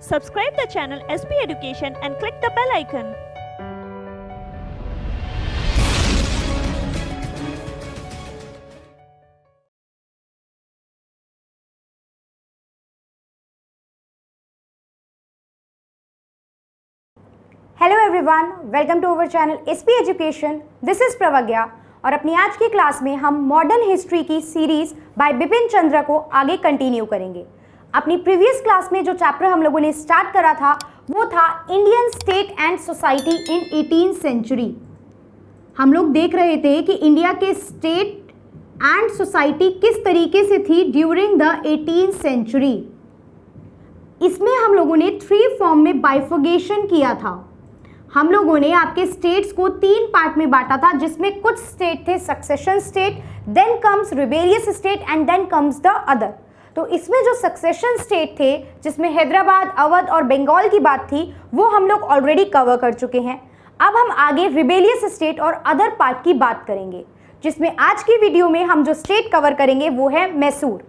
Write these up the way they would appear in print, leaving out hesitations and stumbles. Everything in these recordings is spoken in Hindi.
Subscribe the channel SP Education and click the bell icon. Hello everyone, welcome to our channel SP education. This is Pravagya और अपनी आज की क्लास में हम मॉडर्न हिस्ट्री की सीरीज बाय बिपिन चंद्र को आगे कंटिन्यू करेंगे। अपनी प्रीवियस क्लास में जो चैप्टर हम लोगों ने स्टार्ट करा था वो था Indian state and society in 18th century. हम लोग देख रहे थे कि इंडिया के स्टेट एंड सोसाइटी किस तरीके से थी ड्यूरिंग द 18th सेंचुरी। इसमें हम लोगों ने 3 फॉर्म में बाइफर्गेशन किया था। हम लोगों ने आपके स्टेट्स को 3 पार्ट में बांटा था, जिसमें कुछ स्टेट थे succession state, then comes rebellious state and then comes the other. तो इसमें जो सक्सेशन स्टेट थे, जिसमें हैदराबाद, अवध और बंगाल की बात थी, वो हम लोग ऑलरेडी कवर कर चुके हैं। अब हम आगे रिबेलियस स्टेट और अदर पार्ट की बात करेंगे, जिसमें आज की वीडियो में हम जो स्टेट कवर करेंगे वो है मैसूर।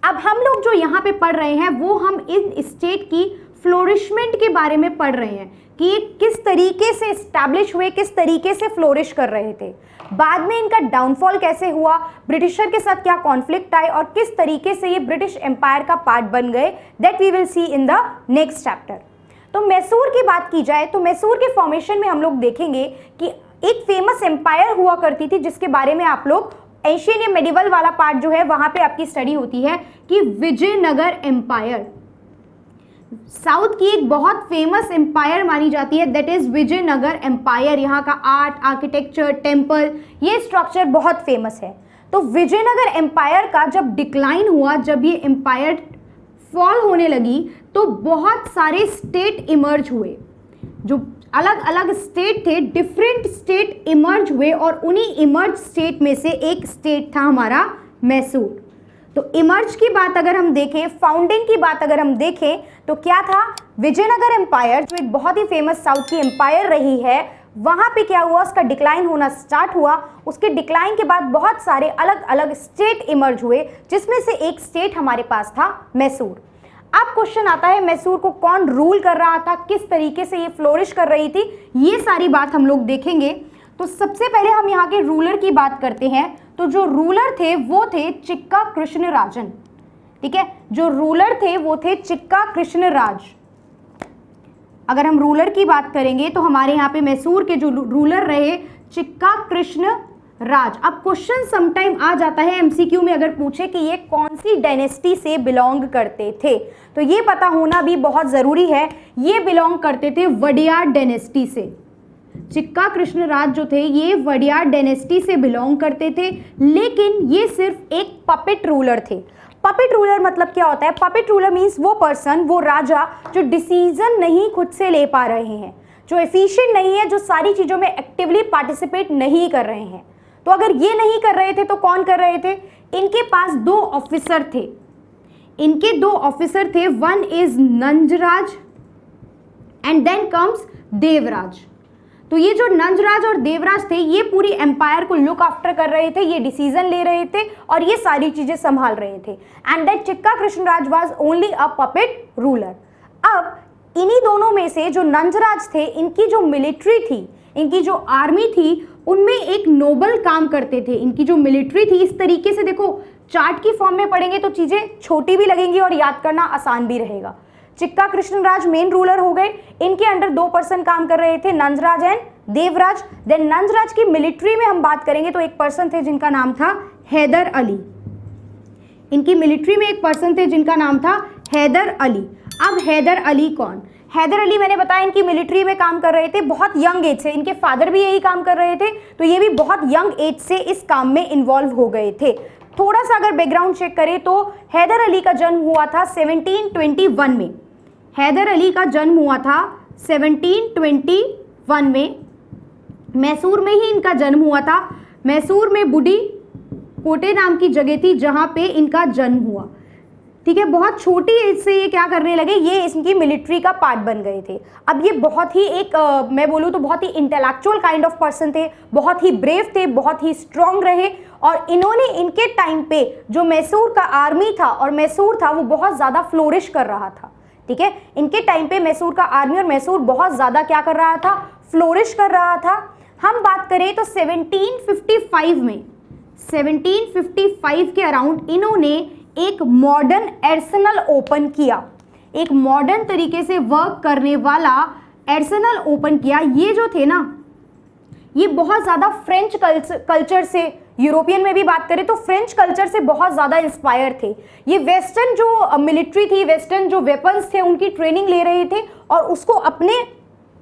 अब हम लोग जो यहाँ पे पढ़ रहे हैं वो हम इन स्टेट की फ्लोरिशमेंट के बारे में पढ़ रहे हैं कि ये किस तरीके से एस्टैब्लिश हुए, किस तरीके से फ्लोरिश कर रहे थे, बाद में इनका डाउनफॉल कैसे हुआ, ब्रिटिशर के साथ क्या कॉन्फ्लिक्ट आए और किस तरीके से ये ब्रिटिश एम्पायर का पार्ट बन गए, that we will see in the next chapter. तो मैसूर की बात की जाए तो मैसूर के फॉर्मेशन में हम लोग देखेंगे कि एक फेमस एम्पायर हुआ करती थी, जिसके बारे में आप लोग एशियन या मेडिवल वाला पार्ट जो है वहां पे आपकी स्टडी होती है कि विजयनगर एम्पायर साउथ की एक बहुत फेमस एम्पायर मानी जाती है, दैट इज विजयनगर एम्पायर। यहाँ का आर्ट, आर्किटेक्चर, टेम्पल, ये स्ट्रक्चर बहुत फेमस है। तो विजयनगर एम्पायर का जब डिक्लाइन हुआ, जब ये एम्पायर फॉल होने लगी, तो बहुत सारे स्टेट इमर्ज हुए। जो अलग अलग स्टेट थे, डिफरेंट स्टेट इमर्ज हुए और उन्हीं इमर्ज स्टेट में से एक स्टेट था हमारा मैसूर। तो इमर्ज की बात अगर हम देखें, फाउंडिंग की बात अगर हम देखें, तो क्या था, विजयनगर एम्पायर जो एक बहुत ही फेमस साउथ की एम्पायर रही है, वहां पे क्या हुआ, उसका डिक्लाइन होना स्टार्ट हुआ। उसके डिक्लाइन के बाद बहुत सारे अलग अलग स्टेट इमर्ज हुए, जिसमें से एक स्टेट हमारे पास था मैसूर। अब क्वेश्चन आता है, मैसूर को कौन रूल कर रहा था, किस तरीके से ये फ्लोरिश कर रही थी, ये सारी बात हम लोग देखेंगे। तो सबसे पहले हम यहाँ के रूलर की बात करते हैं। तो जो रूलर थे वो थे चिक्का कृष्ण राजन। ठीक है, जो रूलर थे वो थे चिक्का कृष्ण राज। अगर हम रूलर की बात करेंगे तो हमारे यहाँ पे मैसूर के जो रूलर रहे चिक्का कृष्ण राज। अब क्वेश्चन समटाइम आ जाता है एमसीक्यू में, अगर पूछे कि ये कौन सी डायनेस्टी से बिलोंग करते थे, तो ये पता होना भी बहुत ज़रूरी है। ये बिलोंग करते थे वडियार डायनेस्टी से। चिक्का कृष्ण राज जो थे ये वडियार डायनेस्टी से बिलोंग करते थे, लेकिन ये सिर्फ एक पपेट रूलर थे। पपेट रूलर मतलब क्या होता है? पपेट रूलर मीन्स वो पर्सन, वो राजा जो डिसीजन नहीं खुद से ले पा रहे हैं, जो एफिशिएंट नहीं है, जो सारी चीज़ों में एक्टिवली पार्टिसिपेट नहीं कर रहे हैं। तो अगर ये नहीं कर रहे थे तो कौन कर रहे थे? इनके पास 2 ऑफिसर थे। इनके 2 ऑफिसर थे, one is Nanjaraj and then comes Devaraj. तो ये जो नंजराज और देवराज थे ये पूरी एम्पायर को लुक आफ्टर कर रहे थे, ये डिसीजन ले रहे थे और ये सारी चीजें संभाल रहे थे। And that Chikka Krishna Raj was only a puppet ruler. अब इन्हीं दोनों में से जो नंजराज थे, इनकी जो मिलिट्री थी, इनकी जो आर्मी थी, उनमें एक नोबल काम करते थे। इनकी जो मिलिट्री थी, इस तरीके से देखो, चार्ट की फॉर्म में पढ़ेंगे तो चीजें छोटी भी लगेंगी और याद करना आसान भी रहेगा। चिक्का कृष्ण राज मेन रूलर हो गए, इनके अंडर 2 पर्सन काम कर रहे थे, नंजराज एंड देवराज। देन नंजराज की मिलिट्री में हम बात करेंगे तो एक पर्सन थे जिनका नाम था हैदर अली। इनकी मिलिट्री में एक पर्सन थे जिनका नाम था हैदर अली। अब हैदर अली कौन? हैदर अली मैंने बताया इनकी मिलिट्री में काम कर रहे थे, बहुत यंग एज से। इनके फादर भी यही काम कर रहे थे, तो ये भी बहुत यंग एज से इस काम में इन्वॉल्व हो गए थे। थोड़ा सा अगर बैकग्राउंड चेक करें तो हैदर अली का जन्म हुआ था 1721 में। हैदर अली का जन्म हुआ था 1721 में। मैसूर में ही इनका जन्म हुआ था। मैसूर में बुडी कोटे नाम की जगह थी जहां पे इनका जन्म हुआ। ठीक है, बहुत छोटी एज से ये क्या करने लगे, ये इनकी मिलिट्री का पार्ट बन गए थे। अब ये बहुत ही एक मैं बोलूँ तो बहुत ही इंटेलेक्चुअल काइंड ऑफ पर्सन थे, बहुत ही ब्रेव थे, बहुत ही स्ट्रांग रहे और इन्होंने इनके टाइम पे जो मैसूर का आर्मी था और मैसूर था वो बहुत ज़्यादा फ्लोरिश कर रहा था। ठीक है। इनके टाइम पे मैसूर का आर्मी और मैसूर बहुत ज़्यादा क्या कर रहा था, फ्लोरिश कर रहा था। हम बात करें तो 1755 के अराउंड इन्होंने एक मॉडर्न आर्सेनल ओपन किया, एक मॉडर्न तरीके से वर्क करने वाला आर्सेनल ओपन किया। ये जो थे ना, ये बहुत ज़्यादा फ्रेंच कल्चर से, यूरोपियन में भी बात करें तो फ्रेंच कल्चर से बहुत ज़्यादा इंस्पायर थे। ये वेस्टर्न जो मिलिट्री थी, वेस्टर्न जो वेपन्स थे उनकी ट्रेनिंग ले रहे थे और उसको अपने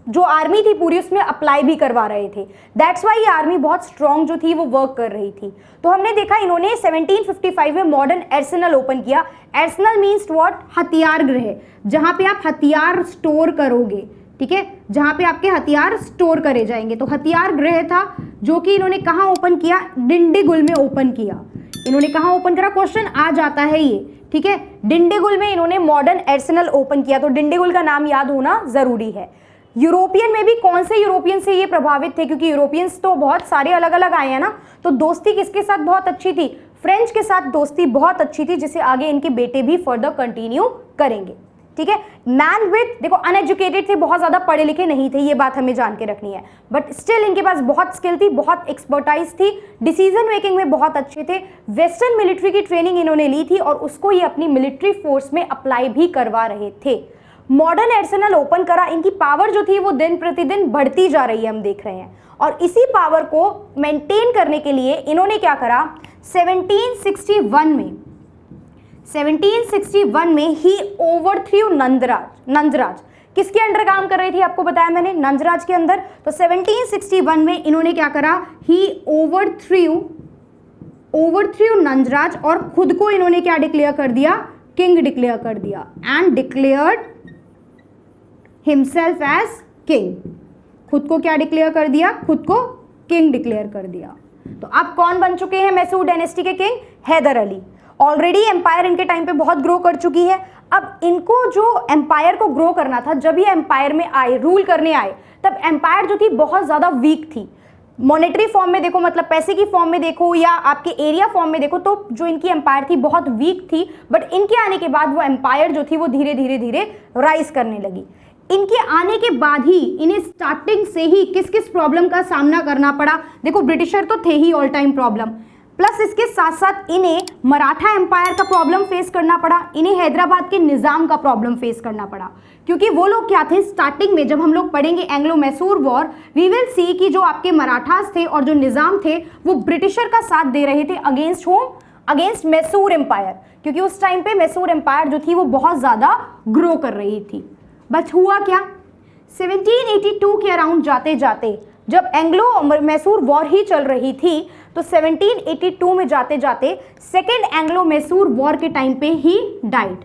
जो आर्मी थी पूरी उसमें अप्लाई भी करवा रहे थे। दैट्स वाई ये आर्मी बहुत स्ट्रॉन्ग जो थी वो वर्क कर रही थी। तो हमने देखा इन्होंने 1755 में मॉडर्न आर्सेनल ओपन किया। आर्सेनल मीन्स व्हाट, हथियार गृह, जहाँ पे आप हथियार स्टोर करोगे, ठीक है, जहाँ पे आपके हथियार स्टोर करे जाएंगे। तो हथियार गृह था जो कि इन्होंने कहाँ ओपन किया, डिंडीगुल में ओपन किया। इन्होंने कहाँ ओपन करा, क्वेश्चन आ जाता है ये, ठीक है। डिंडीगुल में इन्होंने मॉडर्न आर्सेनल ओपन किया, तो डिंडीगुल का नाम याद होना जरूरी है। यूरोपियन में भी कौन से यूरोपियन से ये प्रभावित थे, क्योंकि यूरोपियंस तो बहुत सारे अलग अलग आए हैं ना, तो दोस्ती किसके साथ बहुत अच्छी थी, फ्रेंच के साथ दोस्ती बहुत अच्छी थी, जिसे आगे इनके बेटे भी फर्दर कंटिन्यू करेंगे, ठीक है। मैन विथ, देखो अनएजुकेटेड थे, बहुत ज्यादा पढ़े लिखे नहीं थे, ये बात हमें जान के रखनी है, बट स्टिल इनके पास बहुत स्किल थी, बहुत एक्सपर्टाइज थी, डिसीजन मेकिंग में बहुत अच्छे थे। वेस्टर्न मिलिट्री की ट्रेनिंग इन्होंने ली थी और उसको ये अपनी मिलिट्री फोर्स में अप्लाई भी करवा रहे थे। मॉडर्न आर्सेनल ओपन करा, इनकी पावर जो थी वो दिन प्रतिदिन बढ़ती जा रही है, हम देख रहे हैं। और इसी पावर को मेंटेन करने के लिए इन्होंने क्या करा, 1761 में ही ओवरथ्रू नंदराज। किसके अंडर काम कर रही थी, आपको बताया मैंने, नंदराज के अंदर। तो 1761 में इन्होंने क्या करा, ही ओवरथ्रू नंदराज, और खुद को इन्होंने क्या डिक्लेयर कर दिया, किंग डिक्लेयर कर दिया, and declared himself as king. खुद को क्या डिक्लेयर कर दिया, खुद को किंग डिक्लेयर कर दिया। तो अब कौन बन चुके हैं मैसूर डायनेस्टी के king, Hyder Ali. Already empire इनके टाइम पे बहुत ग्रो कर चुकी है। अब इनको जो एम्पायर को ग्रो करना था, जब ये एम्पायर में आए, रूल करने आए, तब एम्पायर जो थी बहुत ज़्यादा वीक थी। मॉनेटरी फॉर्म में देखो, मतलब पैसे की फॉर्म में देखो या आपके एरिया फॉर्म में देखो, तो जो इनकी एम्पायर थी बहुत वीक थी। बट इनके आने के बाद वो एम्पायर जो थी वो धीरे धीरे राइज करने लगी। इनके आने के बाद ही इन्हें स्टार्टिंग से ही किस किस प्रॉब्लम का सामना करना पड़ा, देखो ब्रिटिशर तो थे ही ऑल टाइम प्रॉब्लम, प्लस इसके साथ साथ इन्हें मराठा एम्पायर का प्रॉब्लम फेस करना पड़ा, इन्हें हैदराबाद के निज़ाम का प्रॉब्लम फेस करना पड़ा। क्योंकि वो लोग क्या थे, स्टार्टिंग में जब हम लोग पढ़ेंगे Anglo Mysore war, we will see कि जो आपके मराठास थे और जो निज़ाम थे वो ब्रिटिशर का साथ दे रहे थे against home, against Mysore empire, क्योंकि उस टाइम पे मैसूर एम्पायर जो थी वो बहुत ज़्यादा ग्रो कर रही थी। बट हुआ क्या, 1782 के अराउंड जाते जाते, जब एंग्लो मैसूर वॉर ही चल रही थी, तो 1782 में जाते जाते सेकेंड एंग्लो मैसूर वॉर के टाइम पे ही डाइड।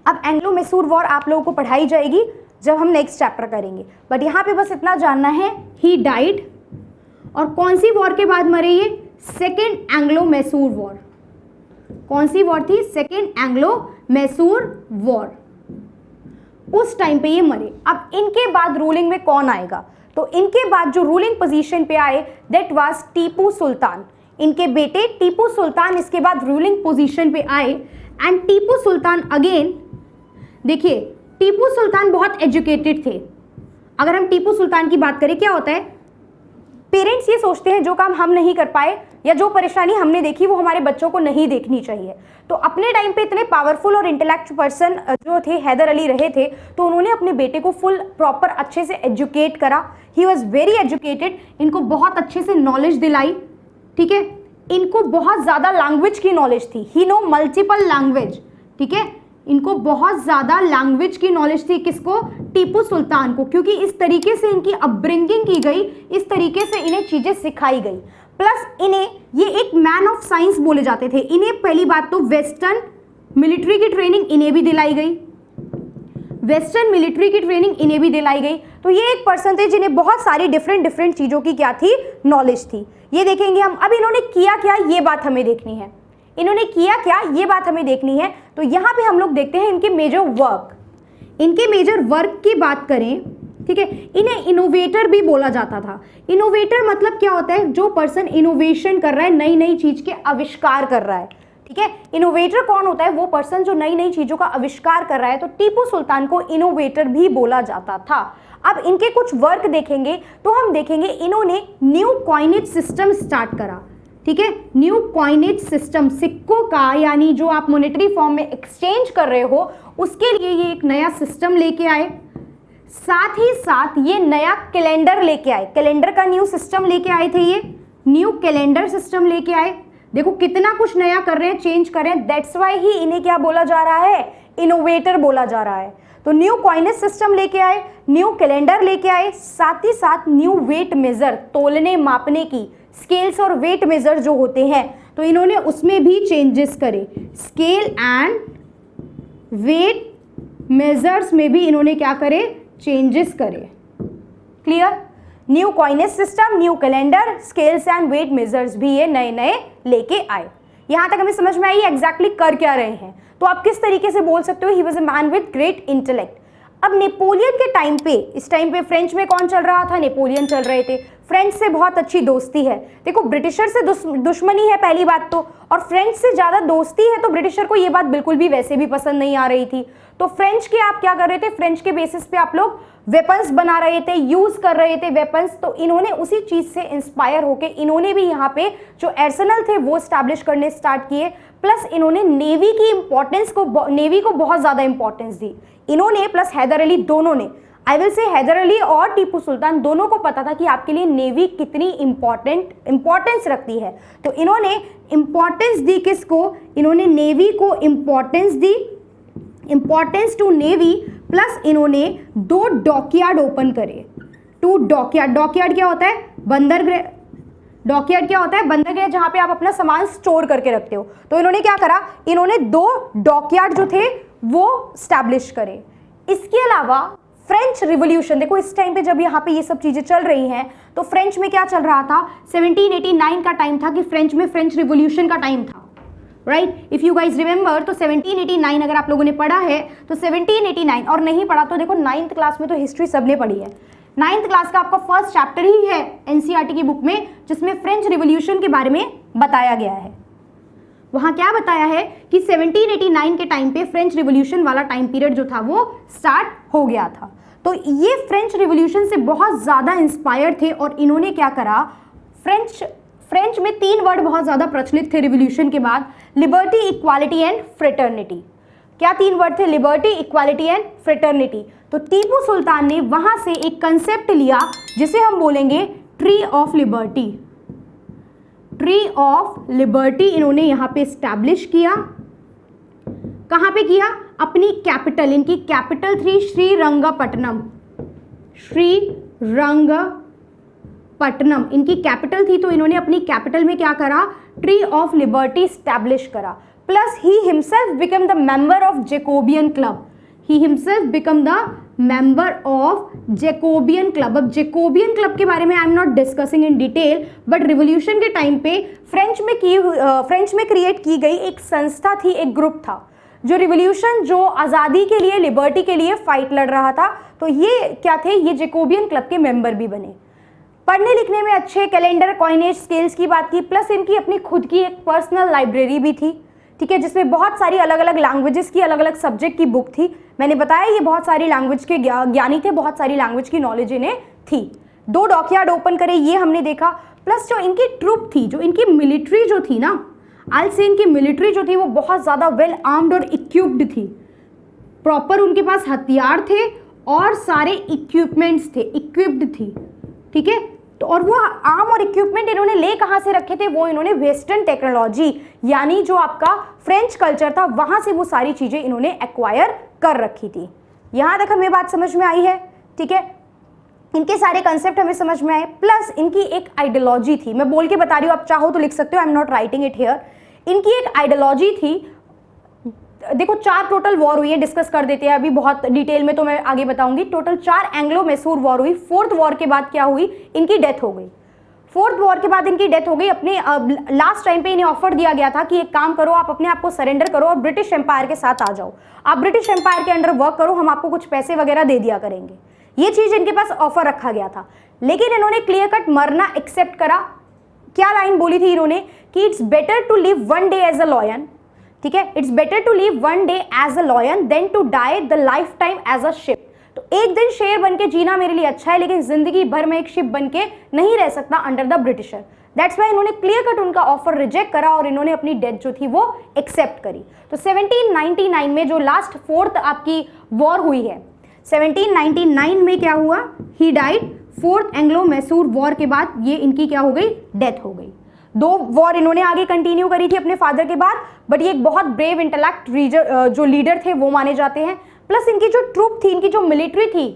अब एंग्लो मैसूर वॉर आप लोगों को पढ़ाई जाएगी जब हम नेक्स्ट चैप्टर करेंगे, बट यहाँ पे बस इतना जानना है, ही डाइड। और कौन सी वॉर के बाद मरे ये, सेकेंड एंग्लो मैसूर वॉर। कौन सी वॉर थी, सेकेंड एंग्लो मैसूर वॉर, उस टाइम पे ये मरे। अब इनके बाद रूलिंग में कौन आएगा, तो इनके बाद जो रूलिंग पोजीशन पे आए दैट वाज टीपू सुल्तान। इनके बेटे टीपू सुल्तान इसके बाद रूलिंग पोजीशन पे आए। एंड टीपू सुल्तान अगेन, देखिए टीपू सुल्तान बहुत एजुकेटेड थे। अगर हम टीपू सुल्तान की बात करें, क्या होता है, पेरेंट्स ये सोचते हैं जो काम हम नहीं कर पाए या जो परेशानी हमने देखी वो हमारे बच्चों को नहीं देखनी चाहिए। तो अपने टाइम पे इतने पावरफुल और इंटेलेक्चुअल पर्सन जो थे हैदर अली रहे थे, तो उन्होंने अपने बेटे को फुल प्रॉपर अच्छे से एजुकेट करा। ही वॉज वेरी एजुकेटेड, इनको बहुत अच्छे से नॉलेज दिलाई, ठीक है। इनको बहुत ज़्यादा लैंग्वेज की नॉलेज थी, ही नो मल्टीपल लैंग्वेज, ठीक है। इनको बहुत ज़्यादा लैंग्वेज की नॉलेज थी, किसको, टीपू सुल्तान को, क्योंकि इस तरीके से इनकी अपब्रिंगिंग की गई, इस तरीके से इन्हें चीज़ें सिखाई गई। प्लस इन्हें ये एक मैन ऑफ साइंस बोले जाते थे। इन्हें पहली बात तो वेस्टर्न मिलिट्री की ट्रेनिंग इन्हें भी दिलाई गई, वेस्टर्न मिलिट्री की ट्रेनिंग इन्हें भी दिलाई गई। तो ये एक पर्सन थे जिन्हें बहुत सारी डिफरेंट चीज़ों की क्या थी, नॉलेज थी। ये देखेंगे हम। अब इन्होंने किया क्या, ये बात हमें देखनी है, इन्होंने किया क्या ये बात हमें देखनी है। तो यहाँ पे हम लोग देखते हैं इनके मेजर वर्क। इनके मेजर वर्क की बात करें, ठीक है, इन्हें इनोवेटर भी बोला जाता था। इनोवेटर मतलब क्या होता है, जो पर्सन इनोवेशन कर रहा है, नई नई चीज के आविष्कार कर रहा है, ठीक है। इनोवेटर कौन होता है? वो पर्सन जो नई नई चीजों का आविष्कार कर रहा है। तो टीपू सुल्तान को इनोवेटर भी बोला जाता था। अब इनके कुछ वर्क देखेंगे तो हम देखेंगे इन्होंने न्यू कॉइनेज सिस्टम स्टार्ट करा। ठीक है, न्यू कॉइनेज सिस्टम, सिक्कों का यानी जो आप मॉनेटरी फॉर्म में एक्सचेंज कर रहे हो उसके लिए ये एक नया सिस्टम लेके आए। साथ ही साथ ये नया कैलेंडर लेके आए, कैलेंडर का न्यू सिस्टम लेके आए थे। ये न्यू कैलेंडर सिस्टम लेके आए। देखो कितना कुछ नया कर रहे हैं, चेंज कर रहे हैं। दैट्स वाई ही इन्हें क्या बोला जा रहा है? इनोवेटर बोला जा रहा है। तो न्यू कॉइनेज सिस्टम लेके आए, न्यू कैलेंडर लेके आए, साथ ही साथ न्यू वेट मेजर, तोलने मापने की स्केल्स और वेट मेजर जो होते हैं तो इन्होंने उसमें भी चेंजेस करे। स्केल एंड वेट मेजर्स में भी इन्होंने क्या करे? चेंजेस करे। Clear? New coinage system, new calendar, scales and weight measures भी ये नए नए लेके आए। यहां तक हमें समझ में आई एग्जैक्टली कर क्या रहे हैं। तो आप किस तरीके से बोल सकते हो? He was a man with great intellect. अब नेपोलियन के टाइम पे, इस टाइम पे फ्रेंच में कौन चल रहा था? नेपोलियन चल रहे थे। फ्रेंच से बहुत अच्छी दोस्ती है। देखो ब्रिटिशर से दुश्मनी है पहली बात तो, और फ्रेंच से ज़्यादा दोस्ती है तो ब्रिटिशर को ये बात बिल्कुल भी वैसे भी पसंद नहीं आ रही थी। तो फ्रेंच के आप क्या कर रहे थे? फ्रेंच के बेसिस पे आप लोग वेपन्स बना रहे थे, यूज कर रहे थे वेपन्स। तो इन्होंने उसी चीज से इंस्पायर होके इन्होंने भी यहाँ पे जो आर्सेनल थे वो स्टैब्लिश करने स्टार्ट किए। प्लस इन्होंने नेवी की इंपॉर्टेंस को, नेवी को बहुत ज्यादा इंपॉर्टेंस दी इन्होंने, प्लस हैदर अली, दोनों ने। I will say Haider Ali और टीपू सुल्तान दोनों को पता था कि आपके लिए नेवी कितनी इंपॉर्टेंस रखती है। तो इन्होंने इंपॉर्टेंस दी किसको? इन्होंने नेवी को इंपॉर्टेंस दी, इंपॉर्टेंस टू नेवी। प्लस इन्होंने 2 डॉकयार्ड ओपन करे। 2 डॉकयार्ड, डॉकयार्ड क्या होता है? बंदरगाह। डॉकयार्ड क्या होता है? बंदरगाह, जहां पे आप अपना सामान स्टोर करके रखते हो। तो इन्होंने क्या करा? इन्होंने 2 डॉकयार्ड जो थे वो स्टैब्लिश करे। इसके अलावा फ्रेंच रिवॉल्यूशन, देखो इस टाइम पे जब यहाँ पे ये सब चीजें चल रही हैं तो फ्रेंच में क्या चल रहा था? 1789 का टाइम था कि फ्रेंच में फ्रेंच रिवॉल्यूशन का टाइम था। Right, if you guys remember तो 1789 अगर आप लोगों ने पढ़ा है तो 1789, और नहीं पढ़ा तो देखो 9th क्लास में तो हिस्ट्री सबने पढ़ी है। 9th क्लास का आपका फर्स्ट चैप्टर ही है एनसीईआरटी की बुक में जिसमें फ्रेंच रिवॉल्यूशन के बारे में बताया गया है। वहां क्या बताया है कि 1789 के टाइम पे फ्रेंच रिवॉल्यूशन वाला टाइम पीरियड जो था वो स्टार्ट हो गया था। तो ये फ्रेंच रिवॉल्यूशन से बहुत ज़्यादा इंस्पायर थे और इन्होंने क्या करा? फ्रेंच में 3 वर्ड बहुत ज़्यादा प्रचलित थे रिवॉल्यूशन के बाद, लिबर्टी, इक्वालिटी एंड फ्रेटर्निटी। क्या 3 वर्ड थे? Liberty, equality and fraternity. तो टीपू सुल्तान ने वहां से एक कंसेप्ट लिया जिसे हम बोलेंगे tree of liberty. Tree of liberty इन्होंने यहां पे स्टैब्लिश किया। कहां पे किया? अपनी कैपिटल, इनकी कैपिटल थी श्रीरंगपट्टनम। श्रीरंगपट्टनम इनकी कैपिटल थी। तो इन्होंने अपनी कैपिटल में क्या करा? ट्री ऑफ लिबर्टी स्टैब्लिश करा। Plus he himself become the member of Jacobin club. He himself become the member of Jacobin club. अब जैकोबियन क्लब के बारे में I am not discussing in detail, but revolution के टाइम पे फ्रेंच में क्रिएट की गई एक संस्था थी, एक ग्रुप था जो रिवॉल्यूशन, जो आज़ादी के लिए, लिबर्टी के लिए फाइट लड़ रहा था। तो ये क्या थे? ये जैकोबियन क्लब के मेंबर भी बने। पढ़ने लिखने में अच्छे, कैलेंडर, कॉइनेज, स्केल्स की बात की, प्लस इनकी अपनी खुद की एक पर्सनल लाइब्रेरी भी थी। ठीक है, जिसमें बहुत सारी अलग अलग लैंग्वेजेस की, अलग अलग सब्जेक्ट की बुक थी। मैंने बताया ये बहुत सारी लैंग्वेज के ज्ञानी थे, बहुत सारी लैंग्वेज की नॉलेज इन्हें थी। 2 डॉकयार्ड ओपन करे, ये हमने देखा। प्लस जो इनकी ट्रुप थी, जो इनकी मिलिट्री जो थी ना, आई से इनकी मिलिट्री जो थी वो बहुत ज़्यादा वेल आर्म्ड और इक्विप्ड थी। प्रॉपर उनके पास हथियार थे और सारे इक्विपमेंट्स थे, इक्विप्ड थी। ठीक है, तो और वो आर्म और इक्विपमेंट इन्होंने ले कहाँ से रखे थे? वो इन्होंने वेस्टर्न टेक्नोलॉजी, यानी जो आपका फ्रेंच कल्चर था वहाँ से वो सारी चीज़ें इन्होंने एक्वायर कर रखी थी। यहाँ तक हमें बात समझ में आई है। ठीक है, इनके सारे कंसेप्ट हमें समझ में आए। प्लस इनकी एक आइडियोलॉजी थी, मैं बोल के बता रही हूँ, आप चाहो तो लिख सकते हो, आई am not writing it here. इनकी एक आइडियोलॉजी थी। देखो 4 टोटल वॉर हुई है, डिस्कस कर देते हैं अभी बहुत डिटेल में, तो मैं आगे बताऊंगी। टोटल 4 एंग्लो मैसूर वॉर हुई। 4th वॉर के बाद क्या हुई? इनकी डेथ हो गई। 4th वॉर के बाद इनकी डेथ हो गई। अपने लास्ट टाइम पे इन्हें ऑफर दिया गया था कि एक काम करो, आप अपने आप को सरेंडर करो और ब्रिटिश एम्पायर के साथ आ जाओ, आप ब्रिटिश एम्पायर के अंडर वर्क करो, हम आपको कुछ पैसे वगैरह दे दिया करेंगे। ये चीज इनके पास ऑफर रखा गया था, लेकिन इन्होंने क्लियर कट मरना एक्सेप्ट करा। क्या लाइन बोली थी इन्होंने? कि it's better to live 1 day as a lion ठीक है, it's better to live one day as a lion than to die the life time as a sheep. तो एक दिन शेर बन के जीना मेरे लिए अच्छा है, लेकिन जिंदगी भर में एक शिप बन के नहीं रह सकता under the britisher. That's why इन्होंने क्लियर कट उनका ऑफर रिजेक्ट करा और इन्होंने अपनी डेथ जो थी वो एक्सेप्ट करी। तो 1799 में जो लास्ट 4th आपकी वॉर हुई है, 1799 में क्या हुआ, he died 4th Anglo Mysore war के बाद ये इनकी क्या हो गई, डेथ हो गई। 2 वॉर इन्होंने आगे कंटिन्यू करी थी अपने फादर के बाद, बट ये एक बहुत ब्रेव इंटेलेक्ट जो लीडर थे वो माने जाते हैं। प्लस इनकी जो ट्रूप थी, इनकी जो मिलिट्री थी,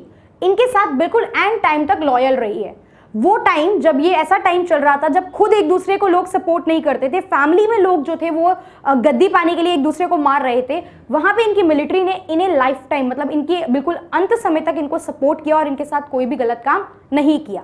इनके साथ बिल्कुल एंड टाइम तक लॉयल रही है। वो टाइम जब ये ऐसा टाइम चल रहा था जब खुद एक दूसरे को लोग सपोर्ट नहीं करते थे, फैमिली में लोग जो थे वो गद्दी पाने के लिए एक दूसरे को मार रहे थे, वहां पे इनकी मिलिट्री ने इन्हें लाइफ टाइम मतलब इनकी बिल्कुल अंत समय तक इनको सपोर्ट किया और इनके साथ कोई भी गलत काम नहीं किया।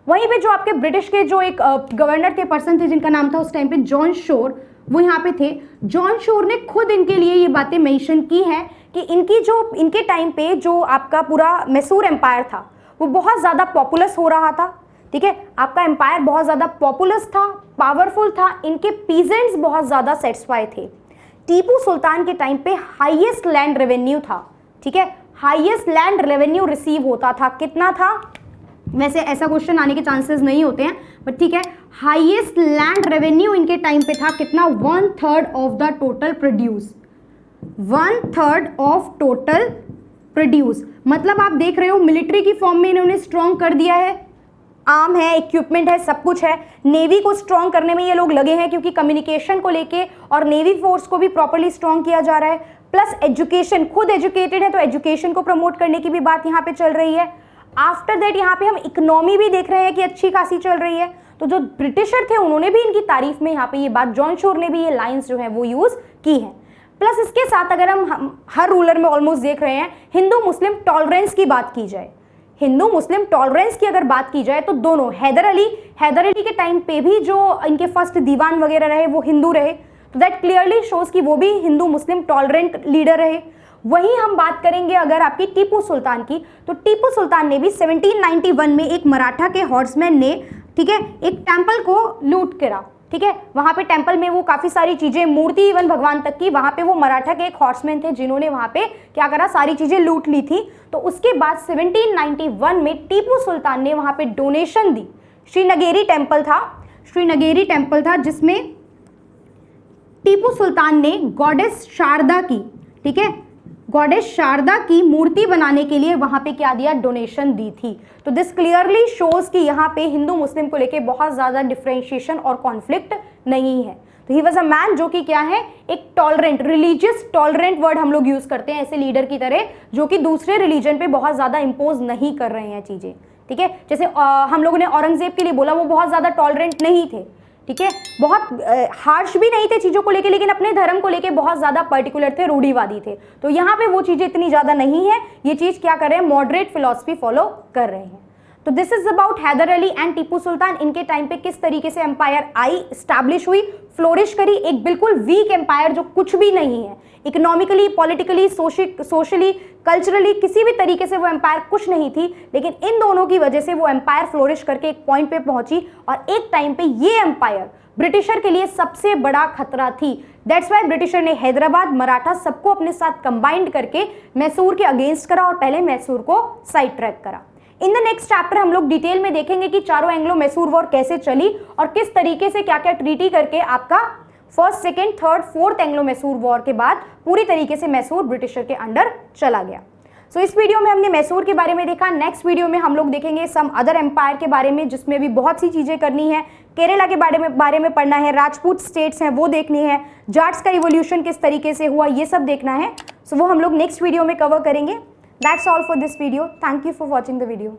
वहीं पे जो आपके ब्रिटिश के जो एक गवर्नर थे, पर्सन थे जिनका नाम था उस टाइम पे जॉन शोर, वो यहाँ पे थे। जॉन शोर ने खुद इनके लिए ये बातें मेंशन की हैं कि इनके टाइम पे जो आपका पूरा मैसूर एम्पायर था वो बहुत ज़्यादा पॉपुलस हो रहा था। ठीक है, आपका एम्पायर बहुत ज़्यादा पॉपुलस था, पावरफुल था, इनके पीजेंट्स बहुत ज़्यादा सेटिस्फाई थे। टीपू सुल्तान के टाइम पे हाईएस्ट लैंड रेवेन्यू था। ठीक है, हाईएस्ट लैंड रेवेन्यू रिसीव होता था, कितना था, वैसे ऐसा क्वेश्चन आने के चांसेस नहीं होते हैं, बट ठीक है, हाईएस्ट लैंड रेवेन्यू इनके टाइम पे था कितना, 1/3 of the total produce, 1/3 of total produce. मतलब आप देख रहे हो मिलिट्री की फॉर्म में इन्होंने स्ट्रॉन्ग कर दिया है, आर्म है, इक्विपमेंट है, सब कुछ है। नेवी को स्ट्रॉन्ग करने में ये लोग लगे हैं क्योंकि कम्युनिकेशन को लेके और नेवी फोर्स को भी प्रॉपर्ली स्ट्रॉन्ग किया जा रहा है। प्लस एजुकेशन, खुद एजुकेटेड है तो एजुकेशन को प्रमोट करने की भी बात यहाँ पे चल रही है। आफ्टर दैट यहाँ पे हम इकोनॉमी भी देख रहे हैं कि अच्छी खासी चल रही है। तो जो ब्रिटिशर थे उन्होंने भी इनकी तारीफ में यहाँ पे ये बात, जॉन शोर ने भी ये लाइंस जो है वो यूज की है। प्लस इसके साथ अगर हम हर रूलर में ऑलमोस्ट देख रहे हैं, हिंदू मुस्लिम टॉलरेंस की बात की जाए, हिंदू मुस्लिम टॉलरेंस की अगर बात की जाए तो दोनों, हैदर अली के टाइम पे भी जो इनके फर्स्ट दीवान वगैरह रहे वो हिंदू रहे, तो दैट क्लियरली शोज कि वो भी हिंदू मुस्लिम टॉलरेंट लीडर रहे। वहीं हम बात करेंगे अगर आपकी टीपू सुल्तान की, तो टीपू सुल्तान ने भी 1791 में एक मराठा के हॉर्समैन ने, ठीक है, एक टेंपल को लूट करा। ठीक है, वहां पे टेंपल में वो काफी सारी चीजें, मूर्ति इवन भगवान तक की, वहां पे वो मराठा के एक हॉर्समैन थे जिन्होंने वहां पे क्या करा, सारी चीजें लूट ली थी। तो उसके बाद 1791 में टीपू सुल्तान ने वहां पे डोनेशन दी। श्रीनगेरी टेंपल था जिसमें टीपू सुल्तान ने गॉडेस शारदा की, ठीक है, गॉडेस शारदा की मूर्ति बनाने के लिए वहां पे क्या दिया, डोनेशन दी थी। तो दिस क्लियरली शोज कि यहाँ पे हिंदू मुस्लिम को लेके बहुत ज्यादा डिफरेंशिएशन और कॉन्फ्लिक्ट नहीं है। तो ही वॉज अ मैन जो कि क्या है, एक टॉलरेंट, रिलीजियस टॉलरेंट वर्ड हम लोग यूज करते हैं ऐसे लीडर की तरह जो कि दूसरे रिलीजन पे बहुत ज्यादा इंपोज नहीं कर रहे हैं चीजें। ठीक है, जैसे हम लोगों ने औरंगजेब के लिए बोला, वो बहुत ज्यादा टॉलरेंट नहीं थे। ठीक है, बहुत हार्श भी नहीं थे चीज़ों को लेके, लेकिन अपने धर्म को लेके बहुत ज़्यादा पर्टिकुलर थे, रूढ़िवादी थे। तो यहाँ पे वो चीज़ें इतनी ज़्यादा नहीं है, ये चीज़ क्या कर रहे हैं, मॉडरेट फिलॉसफी फॉलो कर रहे हैं। तो this is about Haidar Ali and Tipu Sultan. इनके टाइम पे किस तरीके से एम्पायर आई, स्टैब्लिश हुई, फ्लोरिश करी। एक बिल्कुल वीक एम्पायर जो कुछ भी नहीं है, इकोनॉमिकली, पॉलिटिकली, सोशली, कल्चरली, किसी भी तरीके से वो एम्पायर कुछ नहीं थी, लेकिन इन दोनों की वजह से वो एम्पायर फ्लोरिश करके एक पॉइंट पे पहुंची और एक टाइम पे ये एम्पायर ब्रिटिशर के लिए सबसे बड़ा खतरा थी। दैट्स वाई ब्रिटिशर ने हैदराबाद, मराठा सबको अपने साथ कंबाइंड करके मैसूर के अगेंस्ट करा और पहले मैसूर को साइड ट्रैक करा। इन द नेक्स्ट चैप्टर हम लोग डिटेल में देखेंगे कि चारों एंग्लो मैसूर वॉर कैसे चली और किस तरीके से क्या क्या ट्रीटी करके आपका first, second, third, fourth Anglo Mysore war के बाद पूरी तरीके से मैसूर ब्रिटिशर के अंडर चला गया। सो इस वीडियो में हमने मैसूर के बारे में देखा। नेक्स्ट वीडियो में हम लोग देखेंगे सम अदर एम्पायर के बारे में, जिसमें भी बहुत सी चीज़ें करनी है। केरला के बारे में पढ़ना है, राजपूत स्टेट्स हैं वो देखनी है, जाट्स का इवोल्यूशन किस तरीके से हुआ ये सब देखना है। सो वो हम लोग नेक्स्ट वीडियो में कवर करेंगे। That's all for this video. Thank you for watching the video.